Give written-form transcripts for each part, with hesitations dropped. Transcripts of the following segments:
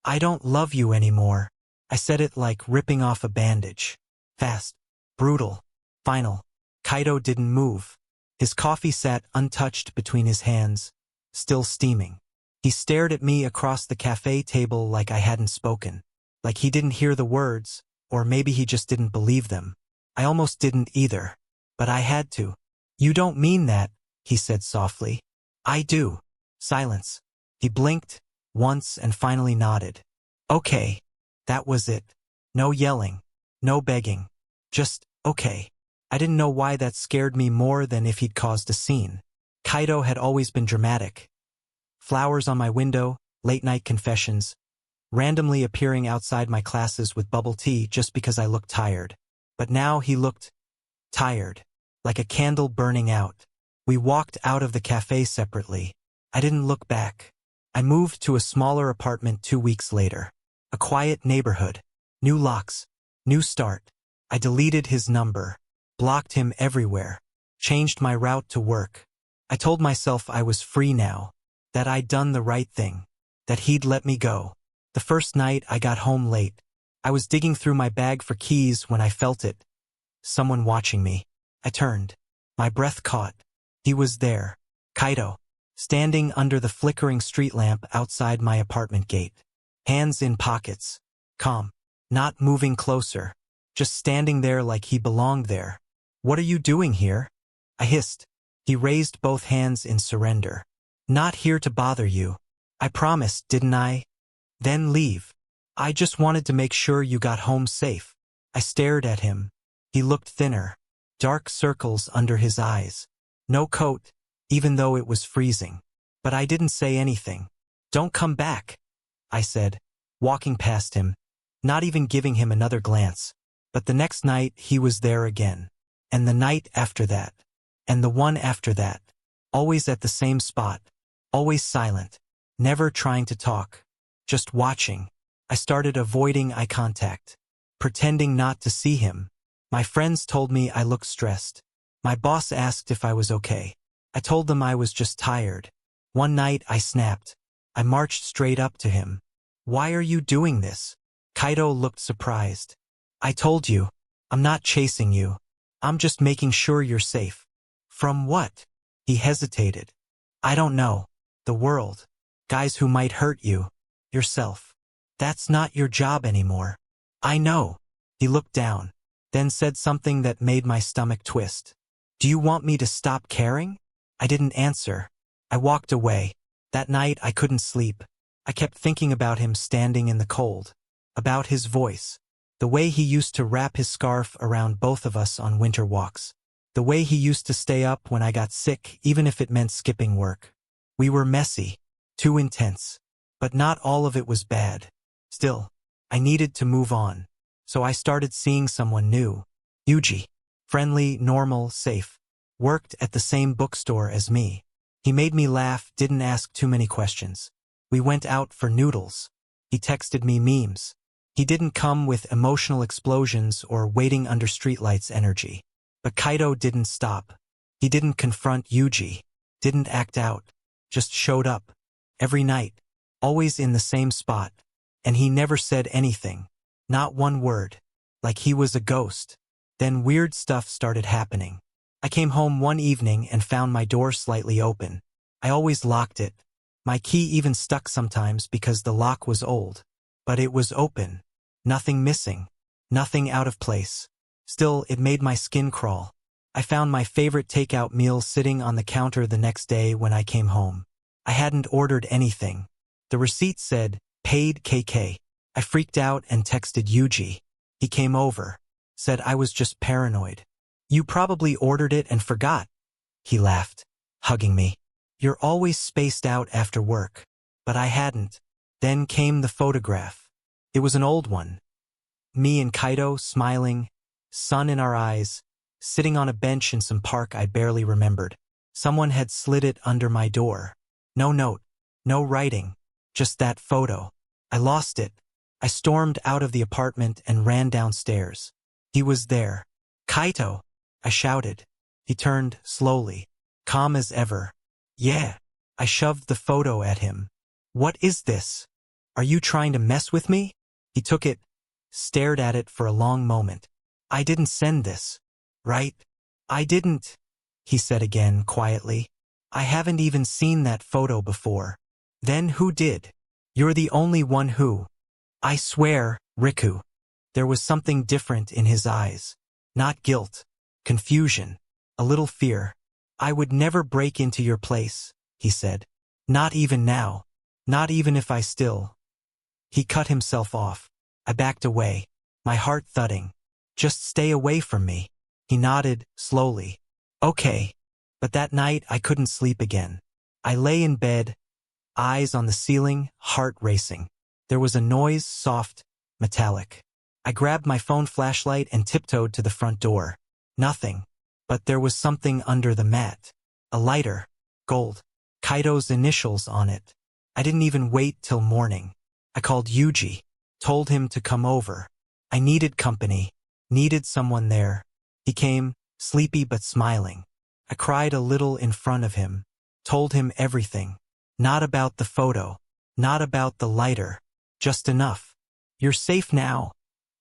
I don't love you anymore. I said it like ripping off a bandage. Fast. Brutal. Final. Kaito didn't move. His coffee sat untouched between his hands, still steaming. He stared at me across the cafe table like I hadn't spoken. Like he didn't hear the words, or maybe he just didn't believe them. I almost didn't either. But I had to. You don't mean that, he said softly. I do. Silence. He blinked once and finally nodded. Okay. That was it. No yelling. No begging. Just, okay. I didn't know why that scared me more than if he'd caused a scene. Kaito had always been dramatic. Flowers on my window, late-night confessions, randomly appearing outside my classes with bubble tea just because I looked tired. But now he looked tired, like a candle burning out. We walked out of the cafe separately. I didn't look back. I moved to a smaller apartment 2 weeks later. A quiet neighborhood. New locks. New start. I deleted his number. Blocked him everywhere. Changed my route to work. I told myself I was free now. That I'd done the right thing. That he'd let me go. The first night I got home late. I was digging through my bag for keys when I felt it. Someone watching me. I turned. My breath caught. He was there. Kaito. Standing under the flickering street lamp outside my apartment gate. Hands in pockets. Calm. Not moving closer. Just standing there like he belonged there. What are you doing here? I hissed. He raised both hands in surrender. Not here to bother you. I promised, didn't I? Then leave. I just wanted to make sure you got home safe. I stared at him. He looked thinner. Dark circles under his eyes. No coat, even though it was freezing. But I didn't say anything. Don't come back, I said, walking past him, not even giving him another glance. But the next night he was there again. And the night after that. And the one after that. Always at the same spot. Always silent. Never trying to talk. Just watching. I started avoiding eye contact. Pretending not to see him. My friends told me I looked stressed. My boss asked if I was okay. I told them I was just tired. One night I snapped. I marched straight up to him. Why are you doing this? Kaito looked surprised. I told you. I'm not chasing you. I'm just making sure you're safe. From what? He hesitated. I don't know. The world. Guys who might hurt you. Yourself. That's not your job anymore. I know. He looked down, then said something that made my stomach twist. Do you want me to stop caring? I didn't answer. I walked away. That night I couldn't sleep. I kept thinking about him standing in the cold. About his voice. The way he used to wrap his scarf around both of us on winter walks. The way he used to stay up when I got sick, even if it meant skipping work. We were messy. Too intense. But not all of it was bad. Still, I needed to move on. So I started seeing someone new. Yuji. Friendly, normal, safe. Worked at the same bookstore as me. He made me laugh, didn't ask too many questions. We went out for noodles. He texted me memes. He didn't come with emotional explosions or waiting under streetlights energy. But Kaito didn't stop. He didn't confront Yuji. Didn't act out. Just showed up. Every night. Always in the same spot. And he never said anything. Not one word. Like he was a ghost. Then weird stuff started happening. I came home one evening and found my door slightly open. I always locked it. My key even stuck sometimes because the lock was old. But it was open. Nothing missing. Nothing out of place. Still, it made my skin crawl. I found my favorite takeout meal sitting on the counter the next day when I came home. I hadn't ordered anything. The receipt said, paid KK. I freaked out and texted Yuji. He came over. Said I was just paranoid. You probably ordered it and forgot. He laughed, hugging me. You're always spaced out after work. But I hadn't. Then came the photograph. It was an old one. Me and Kaito smiling, sun in our eyes, sitting on a bench in some park I barely remembered. Someone had slid it under my door. No note, no writing, just that photo. I lost it. I stormed out of the apartment and ran downstairs. He was there. Kaito, I shouted. He turned slowly, calm as ever. Yeah. I shoved the photo at him. What is this? Are you trying to mess with me? He took it, stared at it for a long moment. I didn't send this, right? I didn't, he said again quietly. I haven't even seen that photo before. Then who did? You're the only one who. I swear, Riku. There was something different in his eyes. Not guilt, confusion, a little fear. I would never break into your place, he said. Not even now. Not even if I still. He cut himself off. I backed away, my heart thudding. Just stay away from me. He nodded, slowly. Okay. But that night I couldn't sleep again. I lay in bed, eyes on the ceiling, heart racing. There was a noise, soft, metallic. I grabbed my phone flashlight and tiptoed to the front door. Nothing. But there was something under the mat. A lighter. Gold. Kaido's initials on it. I didn't even wait till morning. I called Yuji. Told him to come over. I needed company. Needed someone there. He came, sleepy but smiling. I cried a little in front of him. Told him everything. Not about the photo. Not about the lighter. Just enough. You're safe now,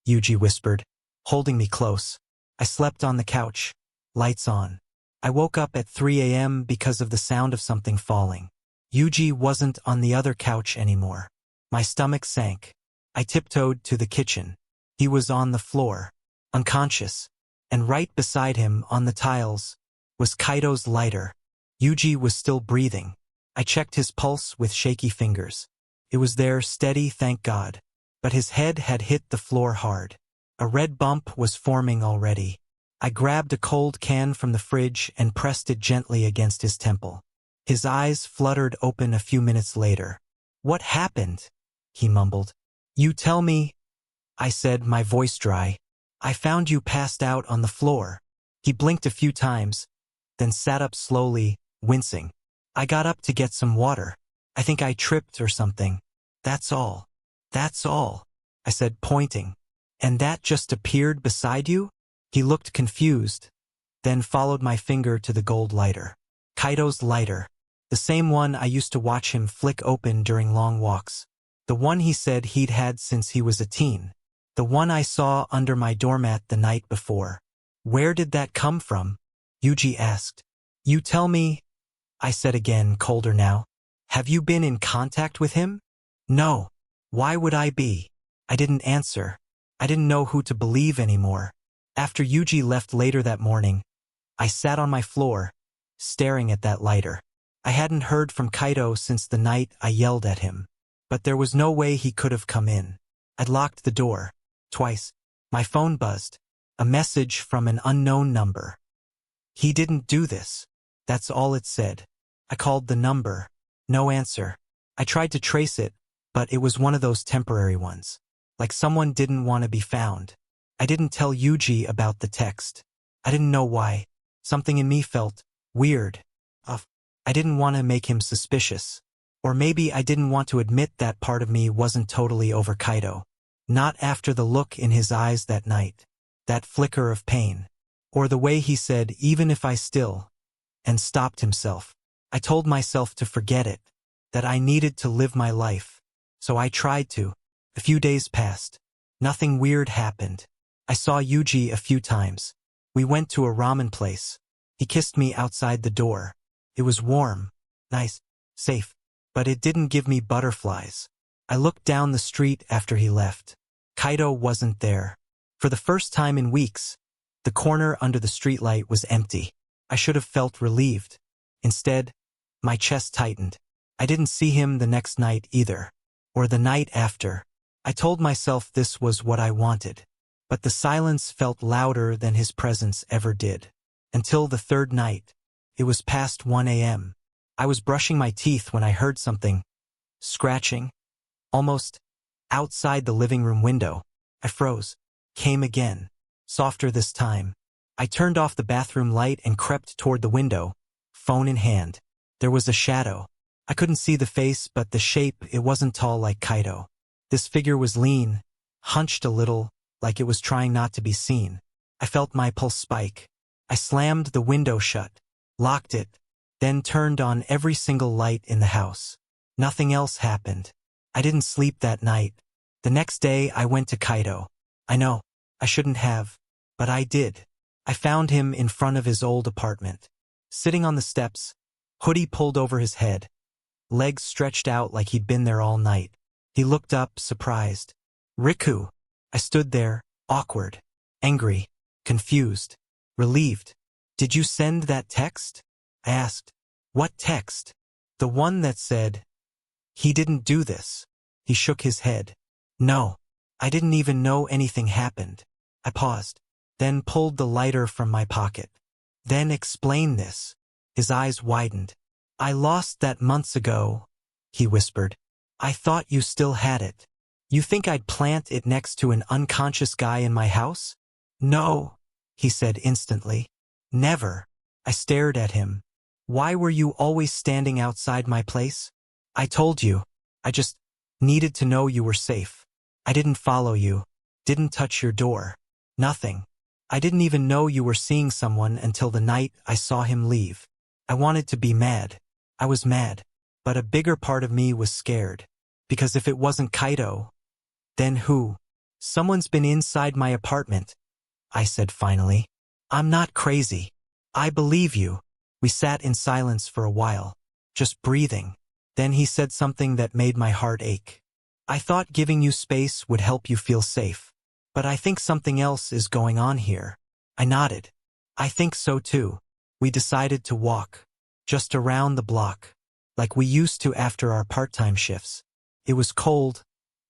Yuji whispered, holding me close. I slept on the couch. Lights on. I woke up at 3 a.m. because of the sound of something falling. Yuji wasn't on the other couch anymore. My stomach sank. I tiptoed to the kitchen. He was on the floor, unconscious, and right beside him on the tiles was Kaido's lighter. Yuji was still breathing. I checked his pulse with shaky fingers. It was there, steady, thank God. But his head had hit the floor hard. A red bump was forming already. I grabbed a cold can from the fridge and pressed it gently against his temple. His eyes fluttered open a few minutes later. What happened? He mumbled. You tell me, I said, my voice dry. I found you passed out on the floor. He blinked a few times, then sat up slowly, wincing. I got up to get some water. I think I tripped or something. That's all. That's all, I said, pointing. And that just appeared beside you? He looked confused, then followed my finger to the gold lighter. Kaido's lighter. The same one I used to watch him flick open during long walks. The one he said he'd had since he was a teen. The one I saw under my doormat the night before. Where did that come from? Yuji asked. You tell me, I said again, colder now. Have you been in contact with him? No. Why would I be? I didn't answer. I didn't know who to believe anymore. After Yuji left later that morning, I sat on my floor, staring at that lighter. I hadn't heard from Kaido since the night I yelled at him. But there was no way he could have come in. I'd locked the door. Twice. My phone buzzed. A message from an unknown number. He didn't do this. That's all it said. I called the number. No answer. I tried to trace it, but it was one of those temporary ones. Like someone didn't want to be found. I didn't tell Yuji about the text. I didn't know why. Something in me felt weird. I didn't want to make him suspicious. Or maybe I didn't want to admit that part of me wasn't totally over Kaido. Not after the look in his eyes that night. That flicker of pain. Or the way he said, even if I still, and stopped himself. I told myself to forget it. That I needed to live my life. So I tried to. A few days passed. Nothing weird happened. I saw Yuji a few times. We went to a ramen place. He kissed me outside the door. It was warm, nice, safe, but it didn't give me butterflies. I looked down the street after he left. Kaido wasn't there. For the first time in weeks, the corner under the streetlight was empty. I should have felt relieved. Instead, my chest tightened. I didn't see him the next night either. Or the night after. I told myself this was what I wanted. But the silence felt louder than his presence ever did. Until the third night. It was past 1 a.m. I was brushing my teeth when I heard something. Scratching. Almost. Outside the living room window. I froze. Came again. Softer this time. I turned off the bathroom light and crept toward the window. Phone in hand. There was a shadow. I couldn't see the face, but the shape, it wasn't tall like Kaido. This figure was lean, hunched a little, like it was trying not to be seen. I felt my pulse spike. I slammed the window shut, locked it, then turned on every single light in the house. Nothing else happened. I didn't sleep that night. The next day I went to Kaido. I know, I shouldn't have, but I did. I found him in front of his old apartment. Sitting on the steps, hoodie pulled over his head, legs stretched out like he'd been there all night. He looked up, surprised. Riku. I stood there, awkward, angry, confused, relieved. Did you send that text? I asked. What text? The one that said, he didn't do this. He shook his head. No. I didn't even know anything happened. I paused, then pulled the lighter from my pocket. Then explain this. His eyes widened. I lost that months ago, he whispered. I thought you still had it. You think I'd plant it next to an unconscious guy in my house? No, he said instantly. Never. I stared at him. Why were you always standing outside my place? I told you. I just needed to know you were safe. I didn't follow you. Didn't touch your door. Nothing. I didn't even know you were seeing someone until the night I saw him leave. I wanted to be mad. I was mad. But a bigger part of me was scared. Because if it wasn't Kaido, then who? Someone's been inside my apartment, I said finally. I'm not crazy. I believe you. We sat in silence for a while, just breathing. Then he said something that made my heart ache. I thought giving you space would help you feel safe. But I think something else is going on here. I nodded. I think so too. We decided to walk. Just around the block. Like we used to after our part-time shifts. It was cold,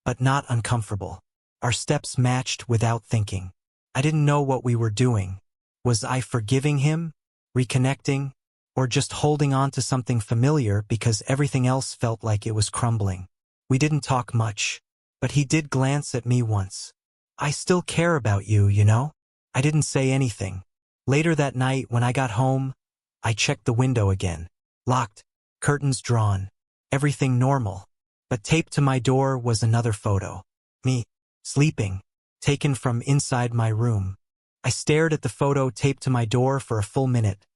but not uncomfortable. Our steps matched without thinking. I didn't know what we were doing. Was I forgiving him? Reconnecting? Or just holding on to something familiar because everything else felt like it was crumbling? We didn't talk much, but he did glance at me once. I still care about you, you know? I didn't say anything. Later that night when I got home, I checked the window again. Locked, curtains drawn, everything normal. But taped to my door was another photo. Me, sleeping, taken from inside my room. I stared at the photo taped to my door for a full minute,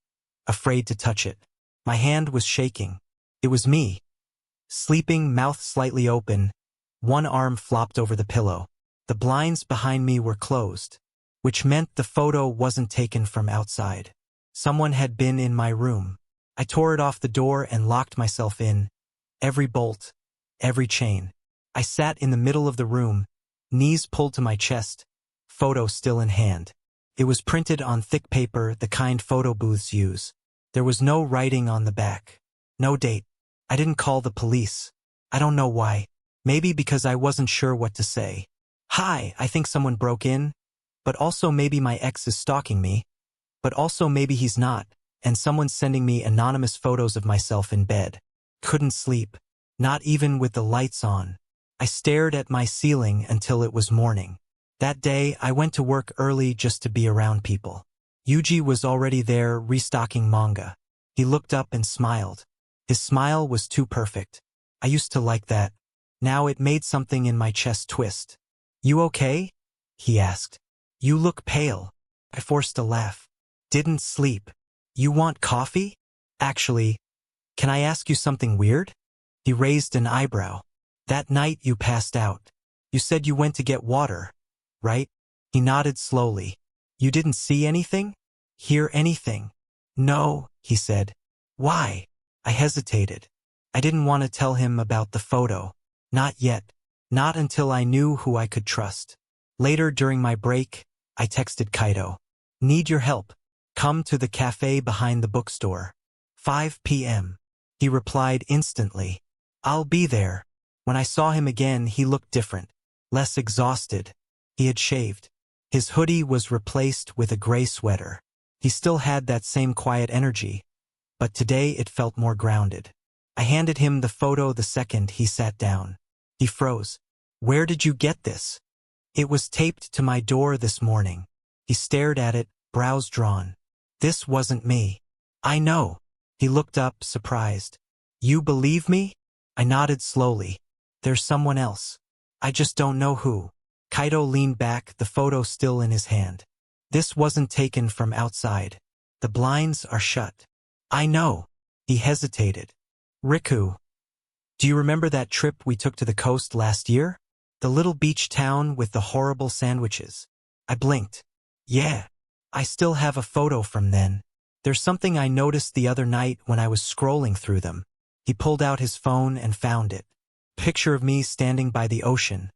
afraid to touch it. My hand was shaking. It was me. Sleeping, mouth slightly open, one arm flopped over the pillow. The blinds behind me were closed, which meant the photo wasn't taken from outside. Someone had been in my room. I tore it off the door and locked myself in. Every bolt, every chain. I sat in the middle of the room, knees pulled to my chest, photo still in hand. It was printed on thick paper, the kind photo booths use. There was no writing on the back. No date. I didn't call the police. I don't know why. Maybe because I wasn't sure what to say. Hi, I think someone broke in. But also maybe my ex is stalking me. But also maybe he's not, and someone's sending me anonymous photos of myself in bed. Couldn't sleep. Not even with the lights on. I stared at my ceiling until it was morning. That day, I went to work early just to be around people. Yuji was already there restocking manga. He looked up and smiled. His smile was too perfect. I used to like that. Now it made something in my chest twist. You okay? He asked. You look pale. I forced a laugh. Didn't sleep. You want coffee? Actually, can I ask you something weird? He raised an eyebrow. That night you passed out. You said you went to get water, right? He nodded slowly. You didn't see anything? Hear anything? No, he said. Why? I hesitated. I didn't want to tell him about the photo. Not yet. Not until I knew who I could trust. Later during my break, I texted Kaido. Need your help. Come to the cafe behind the bookstore. 5 p.m. He replied instantly. I'll be there. When I saw him again, he looked different. Less exhausted. He had shaved. His hoodie was replaced with a gray sweater. He still had that same quiet energy, but today it felt more grounded. I handed him the photo the second he sat down. He froze. Where did you get this? It was taped to my door this morning. He stared at it, brows drawn. This wasn't me. I know. He looked up, surprised. You believe me? I nodded slowly. There's someone else. I just don't know who. Kaido leaned back, the photo still in his hand. This wasn't taken from outside. The blinds are shut. I know. He hesitated. Riku. Do you remember that trip we took to the coast last year? The little beach town with the horrible sandwiches. I blinked. Yeah. I still have a photo from then. There's something I noticed the other night when I was scrolling through them. He pulled out his phone and found it. Picture of me standing by the ocean,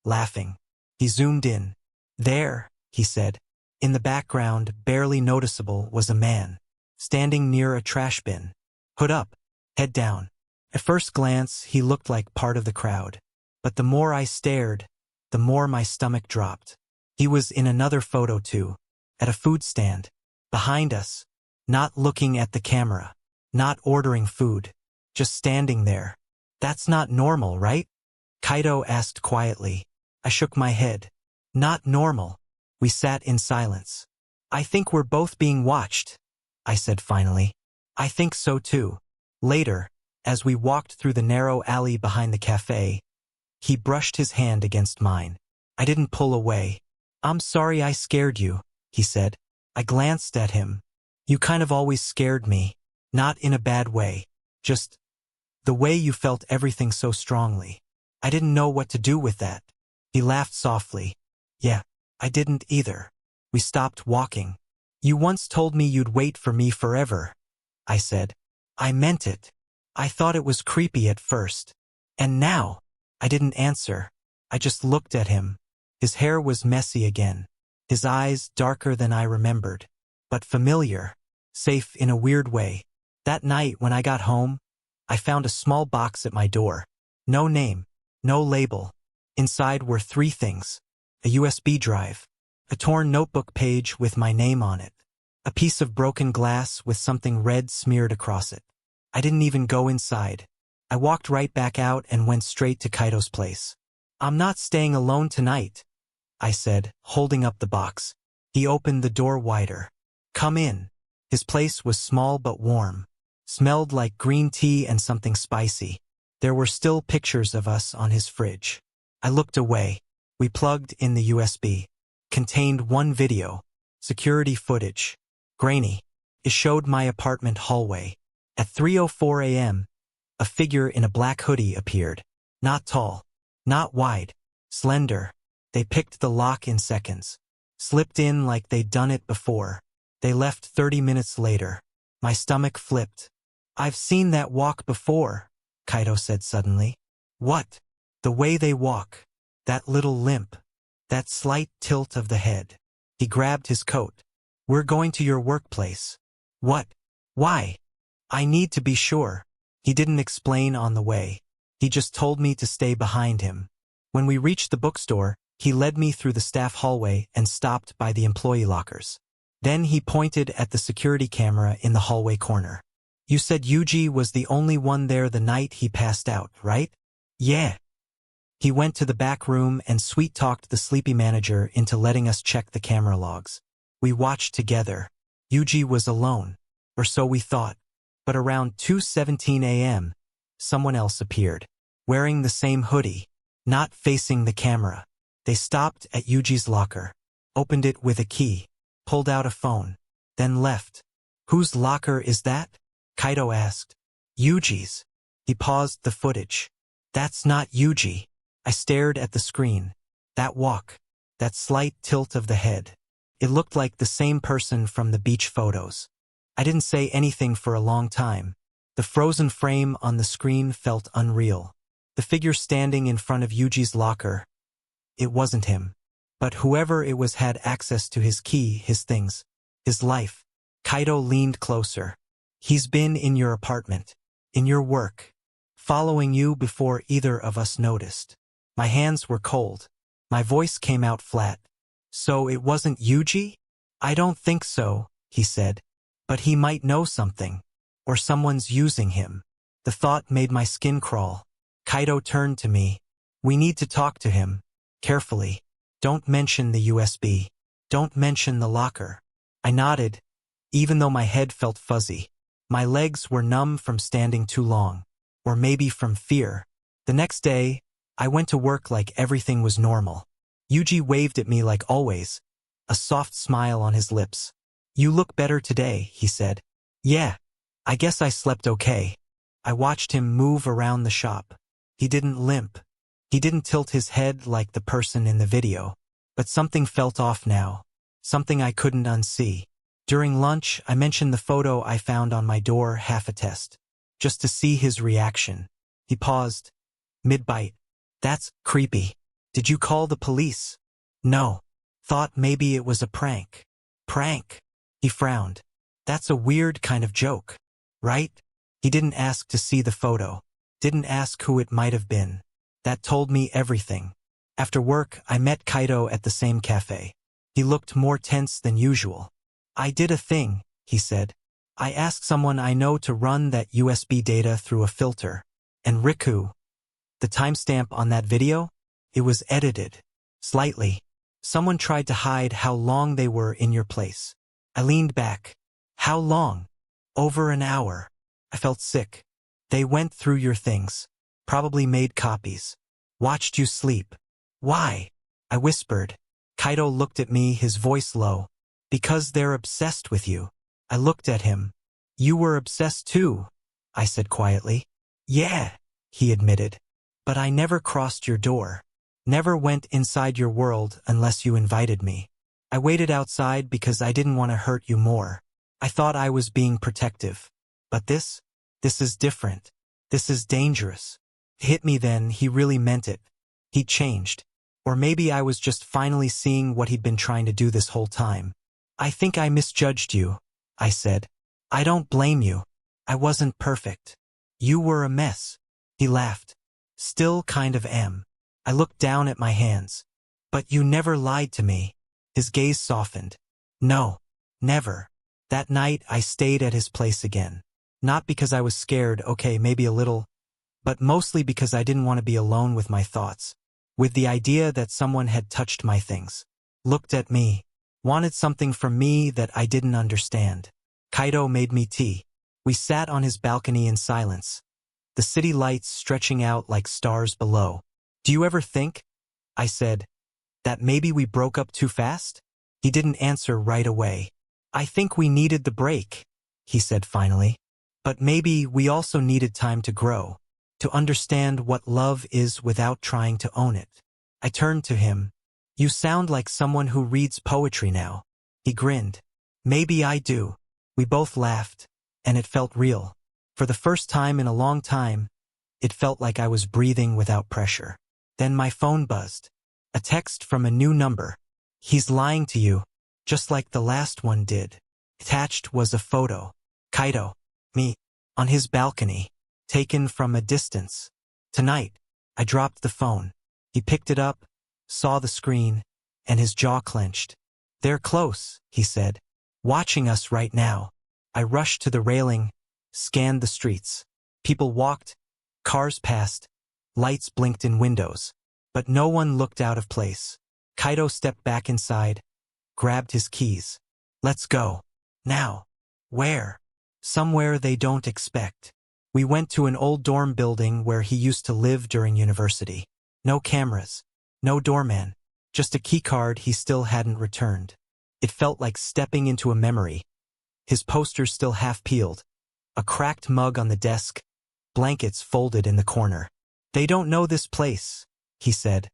laughing. He zoomed in. There, he said. In the background, barely noticeable, was a man, standing near a trash bin. Hood up, head down. At first glance, he looked like part of the crowd. But the more I stared, the more my stomach dropped. He was in another photo too, at a food stand, behind us, not looking at the camera, not ordering food, just standing there. That's not normal, right? Kaito asked quietly. I shook my head. Not normal. We sat in silence. I think we're both being watched, I said finally. I think so too. Later, as we walked through the narrow alley behind the cafe, he brushed his hand against mine. I didn't pull away. I'm sorry I scared you, he said. I glanced at him. You kind of always scared me. Not in a bad way. Just the way you felt everything so strongly. I didn't know what to do with that. He laughed softly. Yeah, I didn't either. We stopped walking. You once told me you'd wait for me forever, I said. I meant it. I thought it was creepy at first. And now, I didn't answer. I just looked at him. His hair was messy again. His eyes darker than I remembered. But familiar. Safe in a weird way. That night when I got home, I found a small box at my door. No name. No label. Inside were 3 things. A USB drive. A torn notebook page with my name on it. A piece of broken glass with something red smeared across it. I didn't even go inside. I walked right back out and went straight to Kaito's place. I'm not staying alone tonight, I said, holding up the box. He opened the door wider. Come in. His place was small but warm. Smelled like green tea and something spicy. There were still pictures of us on his fridge. I looked away. We plugged in the USB. Contained 1 video. Security footage. Grainy. It showed my apartment hallway. At 3:04 a.m., a figure in a black hoodie appeared. Not tall. Not wide. Slender. They picked the lock in seconds. Slipped in like they'd done it before. They left 30 minutes later. My stomach flipped. I've seen that walk before, Kaito said suddenly. What? The way they walk. That little limp. That slight tilt of the head. He grabbed his coat. We're going to your workplace. What? Why? I need to be sure. He didn't explain on the way. He just told me to stay behind him. When we reached the bookstore, he led me through the staff hallway and stopped by the employee lockers. Then he pointed at the security camera in the hallway corner. You said Yuji was the only one there the night he passed out, right? Yeah. He went to the back room and sweet-talked the sleepy manager into letting us check the camera logs. We watched together. Yuji was alone, or so we thought. But around 2:17 a.m., someone else appeared, wearing the same hoodie, not facing the camera. They stopped at Yuji's locker, opened it with a key, pulled out a phone, then left. Whose locker is that? Kaito asked. Yuji's. He paused the footage. That's not Yuji. I stared at the screen. That walk. That slight tilt of the head. It looked like the same person from the beach photos. I didn't say anything for a long time. The frozen frame on the screen felt unreal. The figure standing in front of Yuji's locker. It wasn't him. But whoever it was had access to his key, his things, his life. Kaito leaned closer. He's been in your apartment, in your work, following you before either of us noticed. My hands were cold. My voice came out flat. So it wasn't Yuji? I don't think so, he said. But he might know something. Or someone's using him. The thought made my skin crawl. Kaito turned to me. We need to talk to him. Carefully. Don't mention the USB. Don't mention the locker. I nodded, even though my head felt fuzzy. My legs were numb from standing too long. Or maybe from fear. The next day, I went to work like everything was normal. Yuji waved at me like always, a soft smile on his lips. You look better today, he said. Yeah, I guess I slept okay. I watched him move around the shop. He didn't limp. He didn't tilt his head like the person in the video. But something felt off now. Something I couldn't unsee. During lunch, I mentioned the photo I found on my door, half a test. Just to see his reaction. He paused. Mid-bite. That's creepy. Did you call the police? No. Thought maybe it was a prank. Prank? He frowned. That's a weird kind of joke. Right? He didn't ask to see the photo. Didn't ask who it might have been. That told me everything. After work, I met Kaito at the same cafe. He looked more tense than usual. I did a thing, he said. I asked someone I know to run that USB data through a filter. And Riku, the timestamp on that video? It was edited. Slightly. Someone tried to hide how long they were in your place. I leaned back. How long? Over an hour. I felt sick. They went through your things. Probably made copies. Watched you sleep. Why? I whispered. Kaito looked at me, his voice low. Because they're obsessed with you. I looked at him. You were obsessed too, I said quietly. Yeah, he admitted. But I never crossed your door. Never went inside your world unless you invited me. I waited outside because I didn't want to hurt you more. I thought I was being protective. But this is different. This is dangerous. It hit me then, he really meant it. He changed. Or maybe I was just finally seeing what he'd been trying to do this whole time. I think I misjudged you, I said. I don't blame you. I wasn't perfect. You were a mess. He laughed. Still kind of am. I looked down at my hands. But you never lied to me. His gaze softened. No, never. That night I stayed at his place again. Not because I was scared, okay, maybe a little, but mostly because I didn't want to be alone with my thoughts. With the idea that someone had touched my things. Looked at me. Wanted something from me that I didn't understand. Kaito made me tea. We sat on his balcony in silence. The city lights stretching out like stars below. Do you ever think, I said, that maybe we broke up too fast? He didn't answer right away. I think we needed the break, he said finally. But maybe we also needed time to grow. To understand what love is without trying to own it. I turned to him. You sound like someone who reads poetry now. He grinned. Maybe I do. We both laughed, and it felt real. For the first time in a long time, it felt like I was breathing without pressure. Then my phone buzzed. A text from a new number. He's lying to you, just like the last one did. Attached was a photo. Kaito, me, on his balcony. Taken from a distance. Tonight, I dropped the phone. He picked it up, saw the screen, and his jaw clenched. They're close, he said. Watching us right now. I rushed to the railing, scanned the streets. People walked, cars passed, lights blinked in windows. But no one looked out of place. Kaito stepped back inside, grabbed his keys. Let's go. Now. Where? Somewhere they don't expect. We went to an old dorm building where he used to live during university. No cameras. No doorman. Just a keycard he still hadn't returned. It felt like stepping into a memory. His posters still half peeled. A cracked mug on the desk. Blankets folded in the corner. They don't know this place, he said,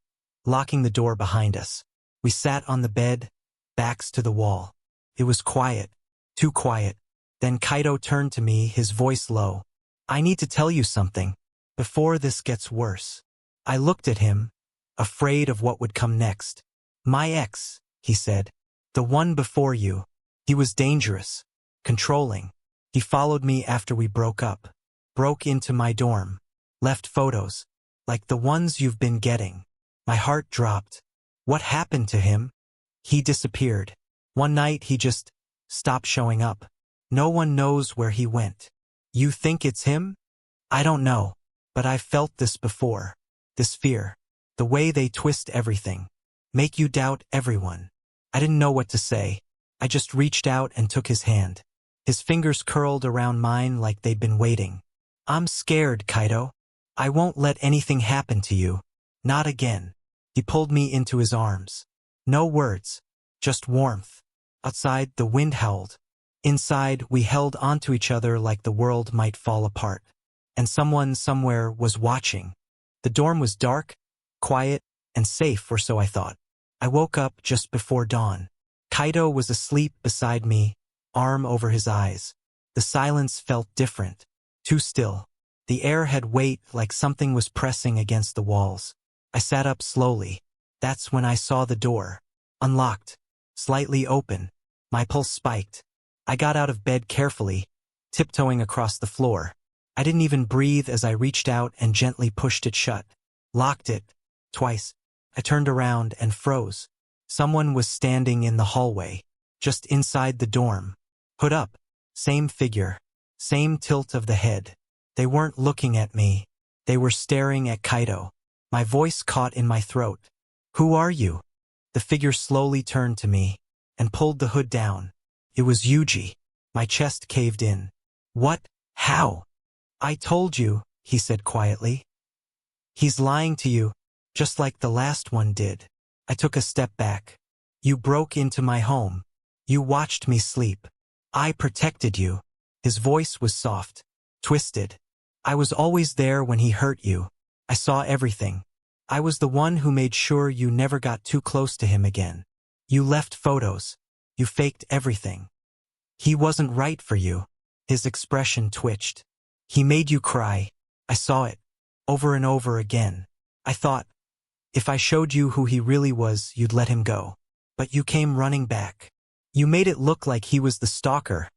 locking the door behind us. We sat on the bed, backs to the wall. It was quiet. Too quiet. Then Kaito turned to me, his voice low. I need to tell you something, before this gets worse. I looked at him, afraid of what would come next. My ex, he said. The one before you. He was dangerous. Controlling. He followed me after we broke up. Broke into my dorm. Left photos. Like the ones you've been getting. My heart dropped. What happened to him? He disappeared. One night he just stopped showing up. No one knows where he went. You think it's him? I don't know. But I've felt this before. This fear. The way they twist everything. Make you doubt everyone. I didn't know what to say. I just reached out and took his hand. His fingers curled around mine like they'd been waiting. I'm scared, Kaito. I won't let anything happen to you. Not again. He pulled me into his arms. No words. Just warmth. Outside, the wind howled. Inside, we held onto each other like the world might fall apart. and someone somewhere was watching. The dorm was dark, quiet, and safe, or so I thought. I woke up just before dawn. Kaido was asleep beside me, arm over his eyes. The silence felt different, too still. The air had weight, like something was pressing against the walls. I sat up slowly. That's when I saw the door. Unlocked. Slightly open. My pulse spiked. I got out of bed carefully, tiptoeing across the floor. I didn't even breathe as I reached out and gently pushed it shut. Locked it. Twice. I turned around and froze. Someone was standing in the hallway, just inside the dorm. Hood up. Same figure. Same tilt of the head. They weren't looking at me. They were staring at Kaido. My voice caught in my throat. "Who are you?" The figure slowly turned to me and pulled the hood down. It was Yuji. My chest caved in. "What? How?" "I told you," he said quietly. "He's lying to you, just like the last one did." I took a step back. "You broke into my home. You watched me sleep. I protected you." His voice was soft, twisted. "I was always there when he hurt you. I saw everything. I was the one who made sure you never got too close to him again. You left photos. You faked everything. He wasn't right for you." His expression twitched. "He made you cry. I saw it. Over and over again. I thought, if I showed you who he really was, you'd let him go. But you came running back. You made it look like he was the stalker."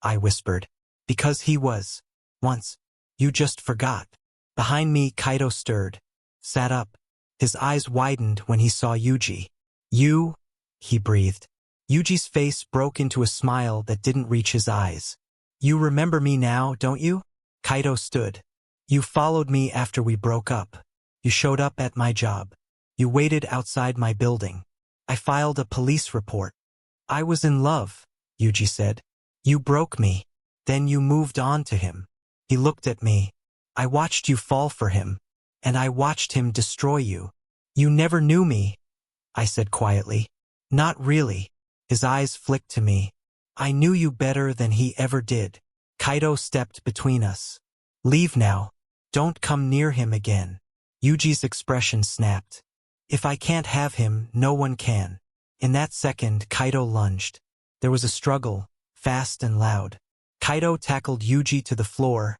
I whispered. "Because he was. Once. You just forgot." Behind me, Kaido stirred. Sat up. His eyes widened when he saw Yuji. "You?" he breathed. Yuji's face broke into a smile that didn't reach his eyes. "You remember me now, don't you?" Kaido stood. "You followed me after we broke up. You showed up at my job. You waited outside my building. I filed a police report. I was in love," Yuji said. "You broke me. Then you moved on to him." He looked at me. "I watched you fall for him. And I watched him destroy you. You never knew me," I said quietly. "Not really." His eyes flicked to me. "I knew you better than he ever did." Kaido stepped between us. "Leave now. Don't come near him again." Yuji's expression snapped. "If I can't have him, no one can." In that second, Kaido lunged. There was a struggle, fast and loud. Kaido tackled Yuji to the floor,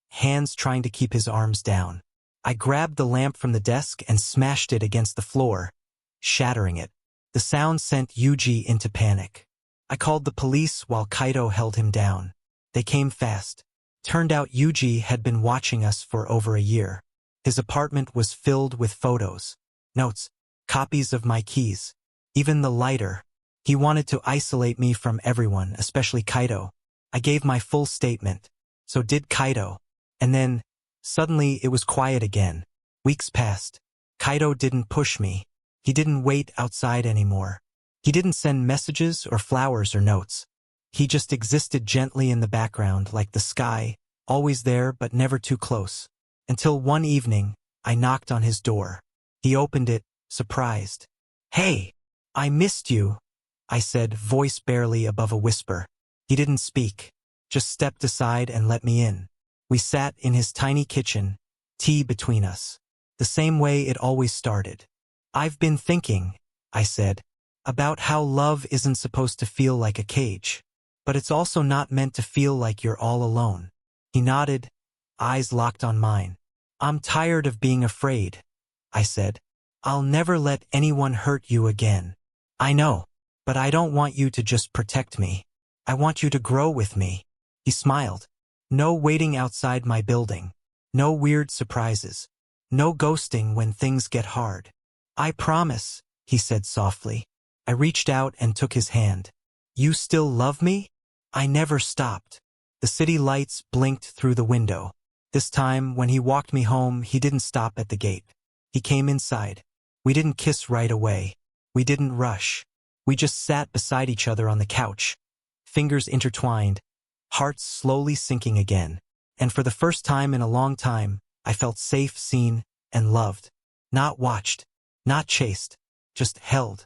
hands trying to keep his arms down. I grabbed the lamp from the desk and smashed it against the floor, shattering it. The sound sent Yuji into panic. I called the police while Kaido held him down. They came fast. Turned out Yuji had been watching us for over a year. His apartment was filled with photos, notes, copies of my keys, even the lighter. He wanted to isolate me from everyone, especially Kaido. I gave my full statement. So did Kaido. And then, suddenly it was quiet again. Weeks passed. Kaido didn't push me. He didn't wait outside anymore. He didn't send messages or flowers or notes. He just existed gently in the background like the sky, always there but never too close. Until one evening, I knocked on his door. He opened it, surprised. "Hey, I missed you," I said, voice barely above a whisper. He didn't speak, just stepped aside and let me in. We sat in his tiny kitchen, tea between us. The same way it always started. "I've been thinking," I said, "about how love isn't supposed to feel like a cage. But it's also not meant to feel like you're all alone." He nodded, eyes locked on mine. "I'm tired of being afraid," I said. "I'll never let anyone hurt you again." "I know, but I don't want you to just protect me. I want you to grow with me." He smiled. "No waiting outside my building. No weird surprises. No ghosting when things get hard." "I promise," he said softly. I reached out and took his hand. "You still love me?" I never stopped. The city lights blinked through the window. This time, when he walked me home, he didn't stop at the gate. He came inside. We didn't kiss right away. We didn't rush. We just sat beside each other on the couch, fingers intertwined, hearts slowly sinking again. And for the first time in a long time, I felt safe, seen, and loved. Not watched, not chased, just held.